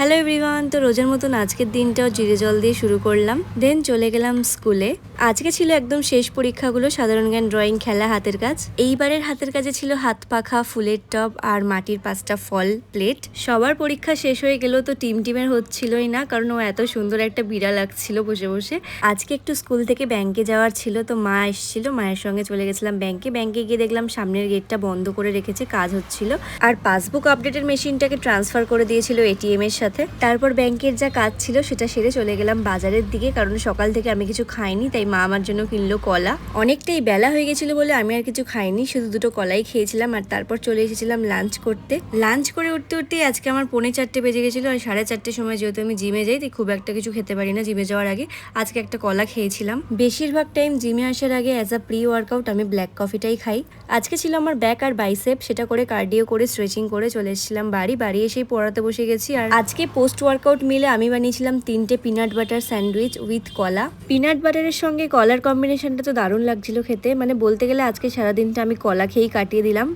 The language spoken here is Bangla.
হ্যালো এভরিওয়ান, তো রোজের মতন আজকের দিনটাও জিরে জল দিয়ে শুরু করলাম। দেন চলে গেলাম স্কুলে। আজকে ছিল একদম শেষ পরীক্ষাগুলো, সাধারণ জ্ঞান, ড্রয়িং, খেলা, হাতের কাজ। এইবারের হাতের কাজে ছিল হাত পাখা, ফুলের টব আর মাটির 5টা ফল প্লেট। সবার পরীক্ষা শেষ হয়ে গেল, তো টিমের হচ্ছিলই না, কারণ ও এত সুন্দর একটা বিড়াল লাগছিল বসে বসে। আজকে একটু স্কুল থেকে ব্যাংকে যাওয়ার ছিল, তো মা এসেছিল, মায়ের সঙ্গে চলে গেছিলাম ব্যাংকে গিয়ে দেখলাম সামনের গেটটা বন্ধ করে রেখেছে, কাজ হচ্ছিল। আর পাসবুক আপডেটের মেশিনটাকে ট্রান্সফার করে দিয়েছিল এটিএম এর সাথে। তারপর ব্যাংকের যা কাজ ছিল সেটা সেরে চলে গেলাম বাজারের দিকে, কারণ সকাল থেকে আমি কিছু খাইনি, তাই মা আমার জন্য কিনলো কলা। অনেকটাই বেলা হয়ে গেছিল বলে আমি আর কিছু খাইনি, শুধু দুটো কলাই খেয়েছিলাম। আর তারপর চলে এসেছিলাম লাঞ্চ করতে। লাঞ্চ করে উঠতে আজকে আমার 3:45 বেজে গেছিলো। আর 4:30 সময় যেহেতু আমি জিমে যাই, তাই খুব একটা কিছু খেতে পারি না জিমে যাওয়ার আগে। আজকে একটা কলা খেয়েছিলাম। বেশিরভাগ টাইম জিমে আসার আগে অ্যাজ আ প্রি ওয়ার্কআউট আমি ব্ল্যাক কফিটাই খাই। আজকে ছিল আমার ব্যাক আর বাইসেপ, সেটা করে কার্ডিও করে স্ট্রেচিং করে চলে এসেছিলাম বাড়ি এসেই পড়াতে বসে গেছি। আর আজকে পোস্ট ওয়ার্কআউট মিলে আমি বানিয়েছিলাম 3টে পিনাট বাটার স্যান্ডউইচ উইথ কলা। পিনাট বাটারের সঙ্গে কলার কম্বিনেশনটা তো দারুণ লাগছিল খেতে, মানে বলতে গেলে আজকে সারাদিনটা আমি কলা খেয়েই কাটিয়ে দিলাম।